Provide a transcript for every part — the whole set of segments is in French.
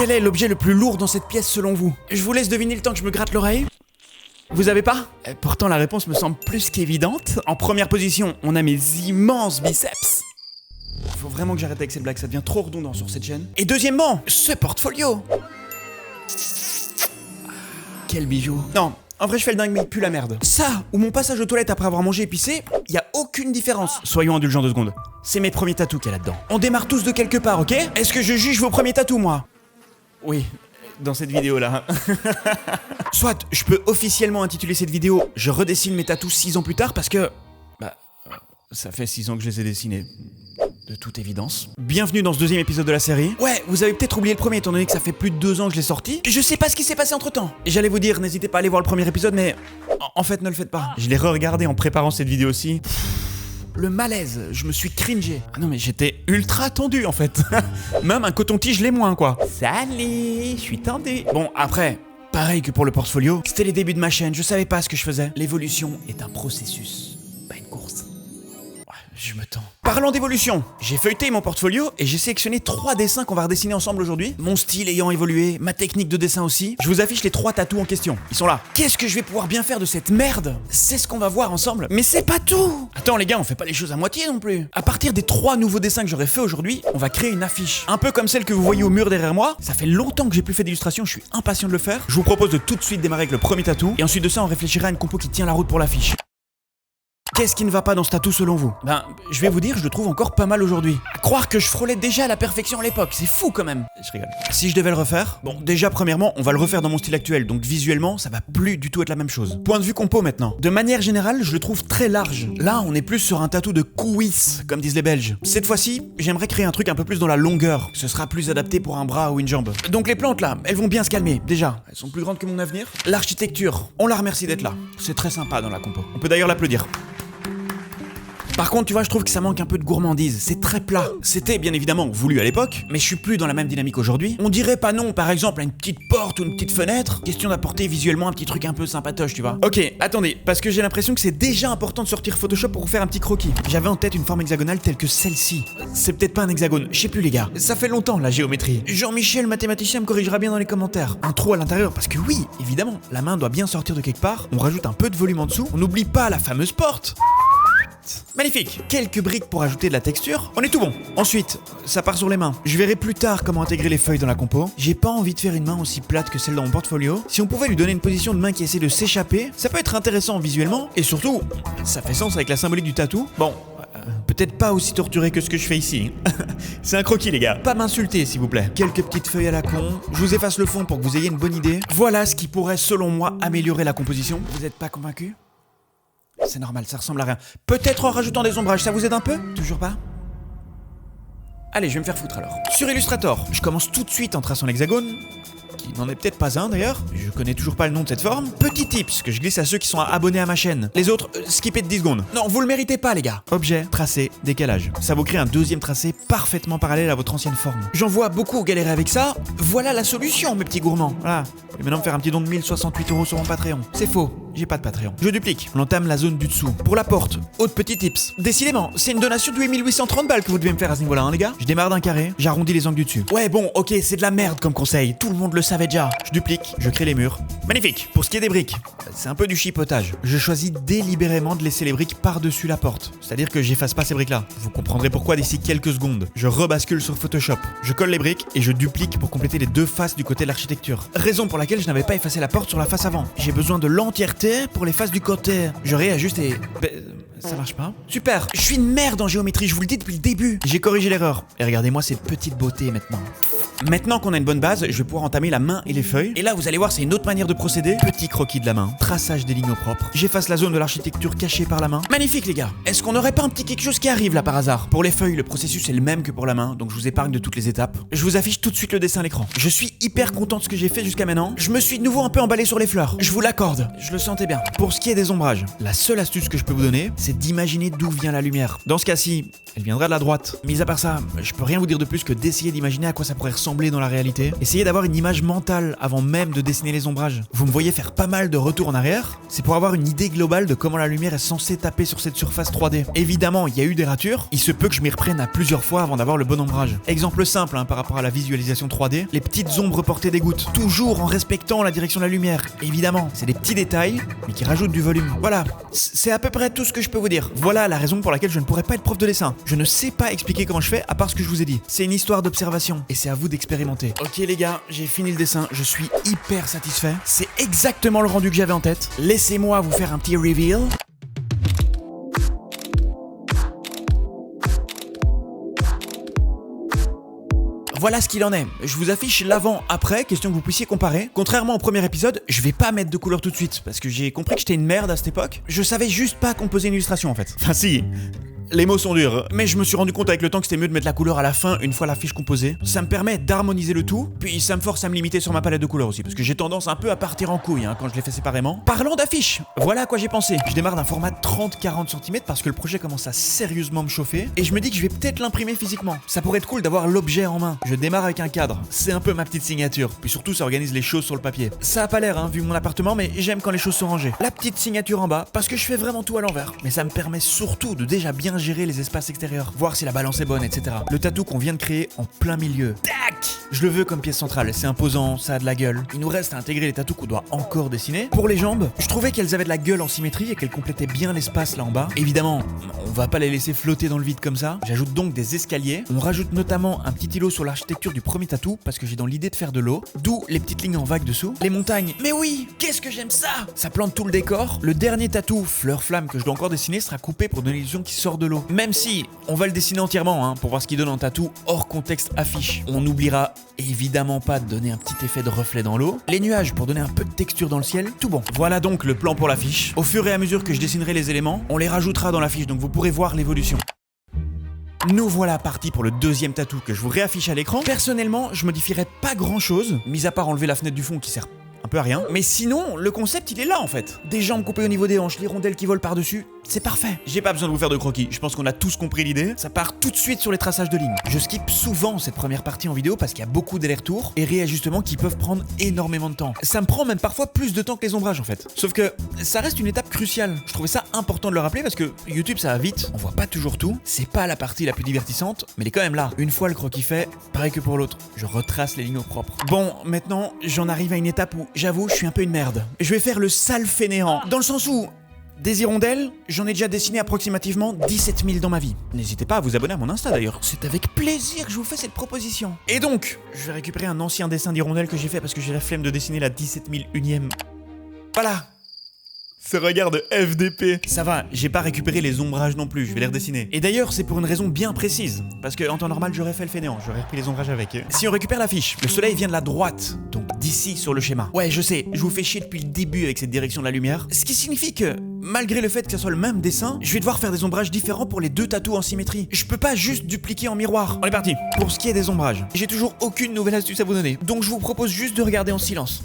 Quel est l'objet le plus lourd dans cette pièce selon vous? Je vous laisse deviner le temps que je me gratte l'oreille. Vous avez pas? Pourtant la réponse me semble plus qu'évidente. En première position, on a mes immenses biceps. Faut vraiment que j'arrête avec ces blagues, ça devient trop redondant sur cette chaîne. Et deuxièmement, ce portfolio. Quel bijou. Non, en vrai je fais le dingue mais il pue la merde. Ça, ou mon passage aux toilettes après avoir mangé épicé, y a aucune différence. Soyons indulgents 2 secondes. C'est mes premiers tatous qu'il y a là-dedans. On démarre tous de quelque part, ok? Est-ce que je juge vos premiers tatous, moi? Oui, dans cette vidéo-là. Soit, je peux officiellement intituler cette vidéo « Je redessine mes tatous 6 ans plus tard » parce que... ça fait 6 ans que je les ai dessinés. De toute évidence. Bienvenue dans ce 2e épisode de la série. Ouais, vous avez peut-être oublié le premier étant donné que ça fait plus de 2 ans que je l'ai sorti. Je sais pas ce qui s'est passé entre temps. J'allais vous dire, n'hésitez pas à aller voir le premier épisode, mais... En fait, ne le faites pas. Je l'ai re-regardé en préparant cette vidéo aussi. Le malaise, je me suis cringé. Ah non mais j'étais ultra tendu en fait. Même un coton-tige l'est moins quoi. Salut, je suis tendu. Bon après, pareil que pour le portfolio, c'était les débuts de ma chaîne, je savais pas ce que je faisais. L'évolution est un processus, pas une course. Ouais, je me tends. Parlant d'évolution, j'ai feuilleté mon portfolio et j'ai sélectionné 3 dessins qu'on va redessiner ensemble aujourd'hui. Mon style ayant évolué, ma technique de dessin aussi. Je vous affiche les 3 tatous en question. Ils sont là. Qu'est-ce que je vais pouvoir bien faire de cette merde? C'est ce qu'on va voir ensemble. Mais c'est pas tout! Attends les gars, on fait pas les choses à moitié non plus. À partir des 3 nouveaux dessins que j'aurais fait aujourd'hui, on va créer une affiche. Un peu comme celle que vous voyez au mur derrière moi. Ça fait longtemps que j'ai plus fait d'illustration, je suis impatient de le faire. Je vous propose de tout de suite démarrer avec le premier tatou. Et ensuite de ça, on réfléchira à une compo qui tient la route pour l'affiche. Qu'est-ce qui ne va pas dans ce tatou selon vous? Je vais vous dire, je le trouve encore pas mal aujourd'hui. À croire que je frôlais déjà à la perfection à l'époque, c'est fou quand même. Je rigole. Si je devais le refaire, bon, déjà premièrement, on va le refaire dans mon style actuel, donc visuellement, ça va plus du tout être la même chose. Point de vue compo maintenant. De manière générale, je le trouve très large. Là, on est plus sur un tatou de couisse, comme disent les Belges. Cette fois-ci, j'aimerais créer un truc un peu plus dans la longueur. Ce sera plus adapté pour un bras ou une jambe. Donc les plantes là, elles vont bien se calmer, déjà. Elles sont plus grandes que mon avenir. L'architecture, on la remercie d'être là. C'est très sympa dans la compo. On peut d'ailleurs l'applaudir. Par contre, tu vois, je trouve que ça manque un peu de gourmandise. C'est très plat. C'était bien évidemment voulu à l'époque, mais je suis plus dans la même dynamique aujourd'hui. On dirait pas non, par exemple, à une petite porte ou une petite fenêtre. Question d'apporter visuellement un petit truc un peu sympatoche, tu vois. Ok, attendez, parce que j'ai l'impression que c'est déjà important de sortir Photoshop pour vous faire un petit croquis. J'avais en tête une forme hexagonale telle que celle-ci. C'est peut-être pas un hexagone, je sais plus les gars. Ça fait longtemps la géométrie. Jean-Michel, mathématicien, me corrigera bien dans les commentaires. Un trou à l'intérieur, parce que oui, évidemment, la main doit bien sortir de quelque part. On rajoute un peu de volume en dessous. On n'oublie pas la fameuse porte. Magnifique. Quelques briques pour ajouter de la texture. On est tout bon. Ensuite, ça part sur les mains. Je verrai plus tard comment intégrer les feuilles dans la compo. J'ai pas envie de faire une main aussi plate que celle dans mon portfolio. Si on pouvait lui donner une position de main qui essaie de s'échapper, ça peut être intéressant visuellement. Et surtout, ça fait sens avec la symbolique du tatou. Bon, peut-être pas aussi torturé que ce que je fais ici. C'est un croquis les gars. Pas m'insulter s'il vous plaît. Quelques petites feuilles à la con. Je vous efface le fond pour que vous ayez une bonne idée. Voilà ce qui pourrait selon moi améliorer la composition. Vous êtes pas convaincu? C'est normal, ça ressemble à rien. Peut-être en rajoutant des ombrages, ça vous aide un peu? Toujours pas? Allez, je vais me faire foutre alors. Sur Illustrator, je commence tout de suite en traçant l'hexagone, qui n'en est peut-être pas un d'ailleurs. Je connais toujours pas le nom de cette forme. Petit tips que je glisse à ceux qui sont abonnés à ma chaîne. Les autres, skippez de 10 secondes. Non, vous le méritez pas les gars. Objet, tracé, décalage. Ça vous crée un deuxième tracé parfaitement parallèle à votre ancienne forme. J'en vois beaucoup galérer avec ça. Voilà la solution mes petits gourmands. Voilà. Et maintenant me faire un petit don de 1068 € sur mon Patreon. C'est faux, j'ai pas de Patreon. Je duplique, on entame la zone du dessous. Pour la porte, autre petit tips. Décidément, c'est une donation de 8830 balles que vous devez me faire à ce niveau-là, hein les gars. Je démarre d'un carré, j'arrondis les angles du dessus. Ouais bon, ok, c'est de la merde comme conseil, tout le monde le savait déjà. Je duplique, je crée les murs. Magnifique. Pour ce qui est des briques, c'est un peu du chipotage. Je choisis délibérément de laisser les briques par-dessus la porte. C'est-à-dire que j'efface pas ces briques-là. Vous comprendrez pourquoi d'ici quelques secondes. Je rebascule sur Photoshop. Je colle les briques et je duplique pour compléter les 2 faces du côté de l'architecture. Raison pour laquelle je n'avais pas effacé la porte sur la face avant. J'ai besoin de l'entièreté pour les faces du côté. Je réajuste et... ça marche pas. Super. Je suis une merde en géométrie, je vous le dis depuis le début. J'ai corrigé l'erreur. Et regardez-moi cette petite beauté maintenant. Maintenant qu'on a une bonne base, je vais pouvoir entamer la main et les feuilles. Et là, vous allez voir, c'est une autre manière de procéder. Petit croquis de la main, traçage des lignes au propre. J'efface la zone de l'architecture cachée par la main. Magnifique les gars. Est-ce qu'on n'aurait pas un petit quelque chose qui arrive là par hasard? Pour les feuilles, le processus est le même que pour la main, donc je vous épargne de toutes les étapes. Je vous affiche tout de suite le dessin à l'écran. Je suis hyper content de ce que j'ai fait jusqu'à maintenant. Je me suis de nouveau un peu emballé sur les fleurs. Je vous l'accorde. Je le sentais bien. Pour ce qui est des ombrages, la seule astuce que je peux vous donner, c'est d'imaginer d'où vient la lumière. Dans ce cas-ci, elle viendra de la droite. Mis à part ça, je peux rien vous dire de plus que d'essayer d'imaginer à quoi ça pourrait ressembler ressembler dans la réalité. Essayez d'avoir une image mentale avant même de dessiner les ombrages. Vous me voyez faire pas mal de retours en arrière. C'est pour avoir une idée globale de comment la lumière est censée taper sur cette surface 3D. Évidemment, il y a eu des ratures. Il se peut que je m'y reprenne à plusieurs fois avant d'avoir le bon ombrage. Exemple simple par rapport à la visualisation 3D, les petites ombres portées des gouttes. Toujours en respectant la direction de la lumière. Évidemment, c'est des petits détails, mais qui rajoutent du volume. Voilà, c'est à peu près tout ce que je peux vous dire. Voilà la raison pour laquelle je ne pourrais pas être prof de dessin. Je ne sais pas expliquer comment je fais à part ce que je vous ai dit. C'est une histoire d'observation et c'est à vous d'expérimenter. Ok les gars, j'ai fini le dessin, je suis hyper satisfait. C'est exactement le rendu que j'avais en tête. Laissez-moi vous faire un petit reveal. Voilà ce qu'il en est. Je vous affiche l'avant-après, question que vous puissiez comparer. Contrairement au premier épisode, je vais pas mettre de couleur tout de suite, parce que j'ai compris que j'étais une merde à cette époque. Je savais juste pas composer une illustration en fait. Enfin si, les mots sont durs, mais je me suis rendu compte avec le temps que c'était mieux de mettre la couleur à la fin, une fois la fiche composée. Ça me permet d'harmoniser le tout, puis ça me force à me limiter sur ma palette de couleurs aussi, parce que j'ai tendance un peu à partir en couille quand je les fais séparément. Parlant d'affiches, voilà à quoi j'ai pensé. Je démarre d'un format 30-40 cm parce que le projet commence à sérieusement me chauffer, et je me dis que je vais peut-être l'imprimer physiquement. Ça pourrait être cool d'avoir l'objet en main. Je démarre avec un cadre, c'est un peu ma petite signature, puis surtout ça organise les choses sur le papier. Ça a pas l'air vu mon appartement, mais j'aime quand les choses sont rangées. La petite signature en bas, parce que je fais vraiment tout à l'envers, mais ça me permet surtout de déjà bien gérer les espaces extérieurs, voir si la balance est bonne, etc. Le tatou qu'on vient de créer en plein milieu. Tac! Je le veux comme pièce centrale, c'est imposant, ça a de la gueule. Il nous reste à intégrer les tatous qu'on doit encore dessiner. Pour les jambes, je trouvais qu'elles avaient de la gueule en symétrie et qu'elles complétaient bien l'espace là en bas. Évidemment, on va pas les laisser flotter dans le vide comme ça. J'ajoute donc des escaliers. On rajoute notamment un petit îlot sur l'architecture du premier tatou parce que j'ai dans l'idée de faire de l'eau. D'où les petites lignes en vague dessous. Les montagnes. Mais oui, qu'est-ce que j'aime ça! Ça plante tout le décor. Le dernier tatou, fleur-flamme, que je dois encore dessiner sera coupé pour donner l'illusion qu'il sort de l'eau. Même si on va le dessiner entièrement pour voir ce qu'il donne en tatou hors contexte affiche. On n'oubliera évidemment pas de donner un petit effet de reflet dans l'eau. Les nuages pour donner un peu de texture dans le ciel. Tout bon. Voilà donc le plan pour l'affiche. Au fur et à mesure que je dessinerai les éléments, on les rajoutera dans l'affiche, donc vous pourrez voir l'évolution. Nous voilà partis pour le deuxième tatou que je vous réaffiche à l'écran. Personnellement, je modifierais pas grand chose, mis à part enlever la fenêtre du fond qui sert un peu à rien. Mais sinon, le concept il est là en fait. Des jambes coupées au niveau des hanches, les rondelles qui volent par-dessus, c'est parfait. J'ai pas besoin de vous faire de croquis, je pense qu'on a tous compris l'idée. Ça part tout de suite sur les traçages de lignes. Je skip souvent cette première partie en vidéo parce qu'il y a beaucoup d'allers-retours et réajustements qui peuvent prendre énormément de temps. Ça me prend même parfois plus de temps que les ombrages en fait. Sauf que ça reste une étape cruciale. Je trouvais ça important de le rappeler parce que YouTube ça va vite, on voit pas toujours tout. C'est pas la partie la plus divertissante, mais elle est quand même là. Une fois le croquis fait, pareil que pour l'autre, je retrace les lignes au propre. Bon, maintenant j'en arrive à une étape où j'avoue je suis un peu une merde. Je vais faire le sale fainéant, dans le sens où des hirondelles, j'en ai déjà dessiné approximativement 17 000 dans ma vie. N'hésitez pas à vous abonner à mon Insta d'ailleurs. C'est avec plaisir que je vous fais cette proposition. Et donc, je vais récupérer un ancien dessin d'hirondelle que j'ai fait parce que j'ai la flemme de dessiner la 17 001ème. Voilà. Ce regard de FDP. Ça va, j'ai pas récupéré les ombrages non plus, je vais les redessiner. Et d'ailleurs, c'est pour une raison bien précise. Parce que en temps normal, j'aurais fait le fainéant, j'aurais repris les ombrages avec. Si on récupère l'affiche, le soleil vient de la droite, donc d'ici sur le schéma. Ouais, je sais, je vous fais chier depuis le début avec cette direction de la lumière. Ce qui signifie que, malgré le fait que ça soit le même dessin, je vais devoir faire des ombrages différents pour les deux tatous en symétrie. Je peux pas juste dupliquer en miroir. On est parti. Pour ce qui est des ombrages, j'ai toujours aucune nouvelle astuce à vous donner. Donc je vous propose juste de regarder en silence.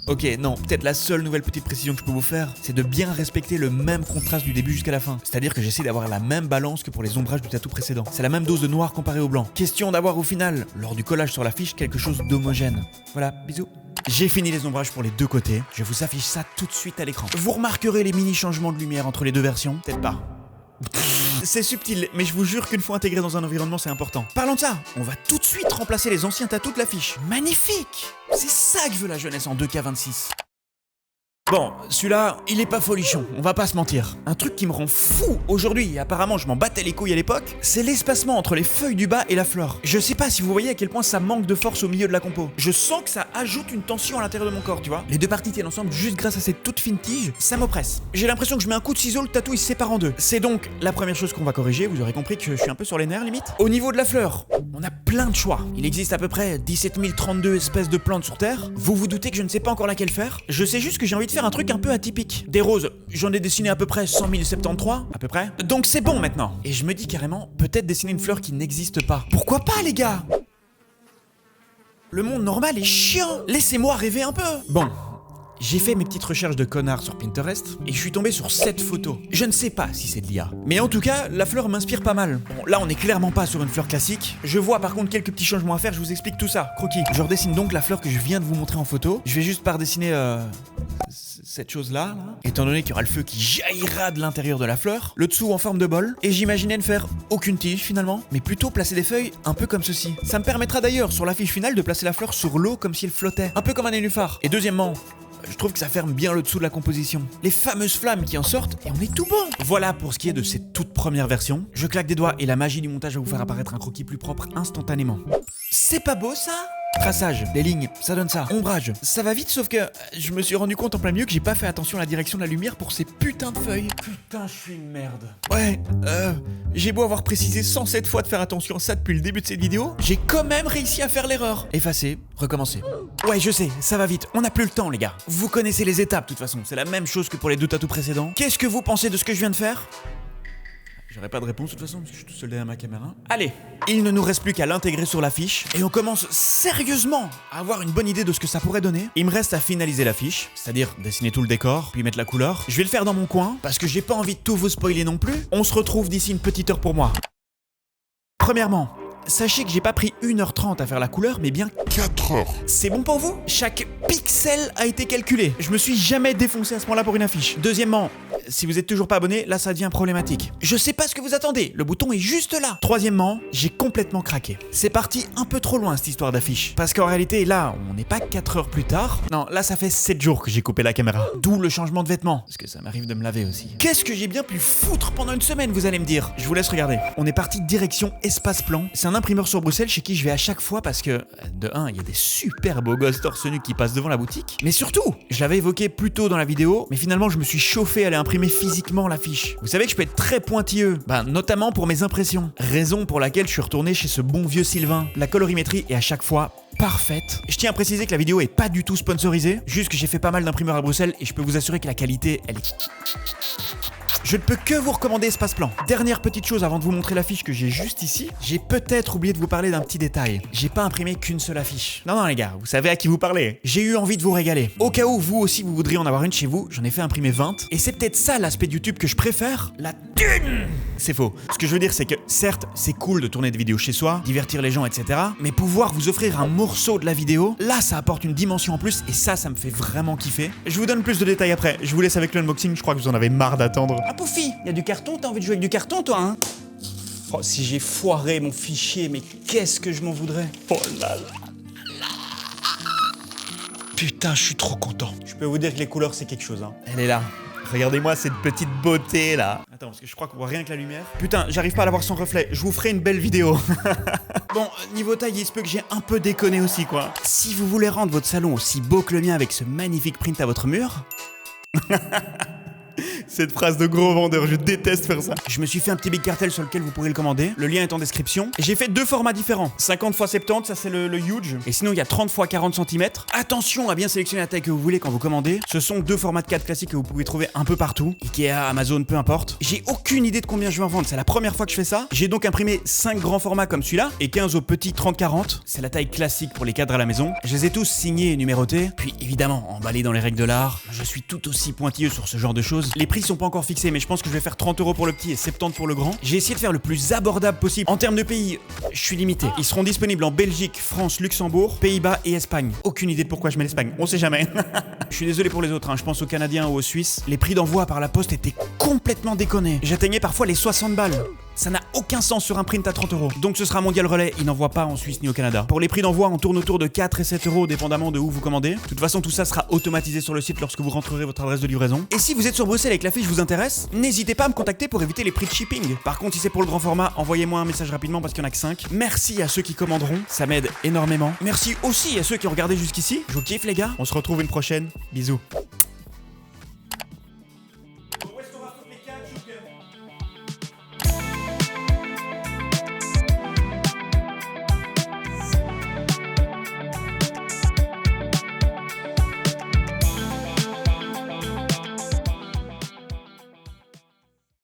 Ok, non, peut-être la seule nouvelle petite précision que je peux vous faire, c'est de bien respecter le même contraste du début jusqu'à la fin. C'est-à-dire que j'essaie d'avoir la même balance que pour les ombrages du tatou précédent. C'est la même dose de noir comparé au blanc. Question d'avoir au final, lors du collage sur l'affiche, quelque chose d'homogène. Voilà, bisous. J'ai fini les ombrages pour les deux côtés. Je vous affiche ça tout de suite à l'écran. Vous remarquerez les mini changements de lumière entre les deux versions? Peut-être pas. C'est subtil, mais je vous jure qu'une fois intégré dans un environnement, c'est important. Parlons de ça, on va tout de suite remplacer les anciens tatous de l'affiche. Magnifique! C'est ça que veut la jeunesse en 2K26. Bon, celui-là, il est pas folichon, on va pas se mentir. Un truc qui me rend fou aujourd'hui, et apparemment je m'en battais les couilles à l'époque, c'est l'espacement entre les feuilles du bas et la fleur. Je sais pas si vous voyez à quel point ça manque de force au milieu de la compo. Je sens que ça ajoute une tension à l'intérieur de mon corps, tu vois. Les deux parties tiennent ensemble juste grâce à cette toute fine tige, ça m'oppresse. J'ai l'impression que je mets un coup de ciseau, le tatou il se sépare en deux. C'est donc la première chose qu'on va corriger, vous aurez compris que je suis un peu sur les nerfs limite. Au niveau de la fleur, on a plein de choix. Il existe à peu près 17 032 espèces de plantes sur Terre. Vous vous doutez que je ne sais pas encore laquelle faire. Je sais juste que j'ai envie de faire un truc un peu atypique. Des roses, j'en ai dessiné à peu près 100 073, à peu près. Donc c'est bon maintenant. Et je me dis carrément, peut-être dessiner une fleur qui n'existe pas. Pourquoi pas les gars? Le monde normal est chiant. Laissez-moi rêver un peu. Bon. J'ai fait mes petites recherches de connard sur Pinterest et je suis tombé sur cette photo. Je ne sais pas si c'est de l'IA. Mais en tout cas, la fleur m'inspire pas mal. Bon, là on est clairement pas sur une fleur classique. Je vois par contre quelques petits changements à faire, je vous explique tout ça. Croquis. Je redessine donc la fleur que je viens de vous montrer en photo. Je vais juste par dessiner cette chose-là, étant donné qu'il y aura le feu qui jaillira de l'intérieur de la fleur, le dessous en forme de bol, et j'imaginais ne faire aucune tige finalement, mais plutôt placer des feuilles un peu comme ceci. Ça me permettra d'ailleurs sur l'affiche finale de placer la fleur sur l'eau comme si elle flottait, un peu comme un nénuphar. Et deuxièmement, je trouve que ça ferme bien le dessous de la composition. Les fameuses flammes qui en sortent et on est tout bon. Voilà pour ce qui est de cette toute première version. Je claque des doigts et la magie du montage va vous faire apparaître un croquis plus propre instantanément. C'est pas beau ça ? Traçage, les lignes, ça donne ça. Ombrage, ça va vite sauf que je me suis rendu compte en plein milieu que j'ai pas fait attention à la direction de la lumière pour ces putains de feuilles. Putain, je suis une merde. Ouais, j'ai beau avoir précisé 107 fois de faire attention à ça depuis le début de cette vidéo, j'ai quand même réussi à faire l'erreur. Effacer, recommencer. Ouais, je sais, ça va vite, on n'a plus le temps les gars. Vous connaissez les étapes de toute façon, c'est la même chose que pour les deux tatous précédents. Qu'est-ce que vous pensez de ce que je viens de faire ? J'aurais pas de réponse de toute façon parce que je suis tout seul derrière ma caméra. Allez, il ne nous reste plus qu'à l'intégrer sur l'affiche et on commence sérieusement à avoir une bonne idée de ce que ça pourrait donner. Il me reste à finaliser l'affiche, c'est-à-dire dessiner tout le décor, puis mettre la couleur. Je vais le faire dans mon coin parce que j'ai pas envie de tout vous spoiler non plus. On se retrouve d'ici une petite heure pour moi. Premièrement, sachez que j'ai pas pris 1h30 à faire la couleur, mais bien 4 heures. C'est bon pour vous ? Chaque pixel a été calculé. Je me suis jamais défoncé à ce point-là pour une affiche. Deuxièmement, si vous êtes toujours pas abonné, là ça devient problématique. Je sais pas ce que vous attendez, le bouton est juste là. Troisièmement, j'ai complètement craqué. C'est parti un peu trop loin cette histoire d'affiche. Parce qu'en réalité, là, on n'est pas 4 heures plus tard. Non, là ça fait 7 jours que j'ai coupé la caméra. D'où le changement de vêtements. Parce que ça m'arrive de me laver aussi. Qu'est-ce que j'ai bien pu foutre pendant une semaine, vous allez me dire. Je vous laisse regarder. On est parti direction Espace Plan. C'est un imprimeur sur Bruxelles chez qui je vais à chaque fois parce que, de 1, il y a des super beaux gosses torse nu qui passent devant la boutique. Mais surtout, je l'avais évoqué plus tôt dans la vidéo, mais finalement je me suis chauffé à aller imprimer physiquement l'affiche. Vous savez que je peux être très pointilleux, notamment pour mes impressions. Raison pour laquelle je suis retourné chez ce bon vieux Sylvain. La colorimétrie est à chaque fois parfaite. Je tiens à préciser que la vidéo est pas du tout sponsorisée, juste que j'ai fait pas mal d'imprimeurs à Bruxelles et je peux vous assurer que la qualité, elle est... Je ne peux que vous recommander Espace Plan. Dernière petite chose avant de vous montrer l'affiche que j'ai juste ici, j'ai peut-être oublié de vous parler d'un petit détail. J'ai pas imprimé qu'une seule affiche. Non les gars, vous savez à qui vous parlez. J'ai eu envie de vous régaler. Au cas où vous aussi vous voudriez en avoir une chez vous, j'en ai fait imprimer 20. Et c'est peut-être ça l'aspect de YouTube que je préfère, la thune. C'est faux. Ce que je veux dire c'est que certes c'est cool de tourner des vidéos chez soi, divertir les gens etc. Mais pouvoir vous offrir un morceau de la vidéo, là ça apporte une dimension en plus et ça me fait vraiment kiffer. Je vous donne plus de détails après. Je vous laisse avec l'unboxing, je crois que vous en avez marre d'attendre. Ah Poufi, y a du carton, t'as envie de jouer avec du carton toi hein? Oh si j'ai foiré mon fichier, mais qu'est-ce que je m'en voudrais. Oh là là. Putain, je suis trop content. Je peux vous dire que les couleurs c'est quelque chose hein. Elle est là. Regardez-moi cette petite beauté là. Attends, parce que je crois qu'on voit rien que la lumière. Putain, j'arrive pas à la voir sans reflet. Je vous ferai une belle vidéo. Bon, niveau taille, il se peut que j'ai un peu déconné aussi quoi. Si vous voulez rendre votre salon aussi beau que le mien avec ce magnifique print à votre mur... Cette phrase de gros vendeur, je déteste faire ça. Je me suis fait un petit big cartel sur lequel vous pourrez le commander. Le lien est en description. J'ai fait 2 formats différents. 50 x 70, ça c'est le huge. Et sinon il y a 30 x 40 cm. Attention à bien sélectionner la taille que vous voulez quand vous commandez. Ce sont 2 formats de 4 classiques que vous pouvez trouver un peu partout. Ikea, Amazon, peu importe. J'ai aucune idée de combien je vais en vendre. C'est la première fois que je fais ça. J'ai donc imprimé 5 grands formats comme celui-là et 15 au petit 30-40. C'est la taille classique pour les cadres à la maison. Je les ai tous signés et numérotés. Puis évidemment, emballés dans les règles de l'art. Je suis tout aussi pointilleux sur ce genre de choses. Les prix sont pas encore fixés, mais je pense que je vais faire 30 € pour le petit et 70 pour le grand. J'ai essayé de faire le plus abordable possible. En termes de pays, je suis limité. Ils seront disponibles en Belgique, France, Luxembourg, Pays-Bas et Espagne. Aucune idée de pourquoi je mets l'Espagne, on sait jamais. Je suis désolé pour les autres, hein. Je pense aux Canadiens ou aux Suisses. Les prix d'envoi par la poste étaient complètement déconnés. J'atteignais parfois les 60 balles. Ça n'a aucun sens sur un print à 30 €. Donc ce sera Mondial Relais, il n'envoie pas en Suisse ni au Canada. Pour les prix d'envoi, on tourne autour de 4 et 7 € dépendamment de où vous commandez. De toute façon, tout ça sera automatisé sur le site lorsque vous rentrerez votre adresse de livraison. Et si vous êtes sur Bruxelles et que l'affiche vous intéresse, n'hésitez pas à me contacter pour éviter les prix de shipping. Par contre, si c'est pour le grand format, envoyez-moi un message rapidement parce qu'il n'y en a que 5. Merci à ceux qui commanderont, ça m'aide énormément. Merci aussi à ceux qui ont regardé jusqu'ici. Je vous kiffe les gars, on se retrouve une prochaine. Bisous.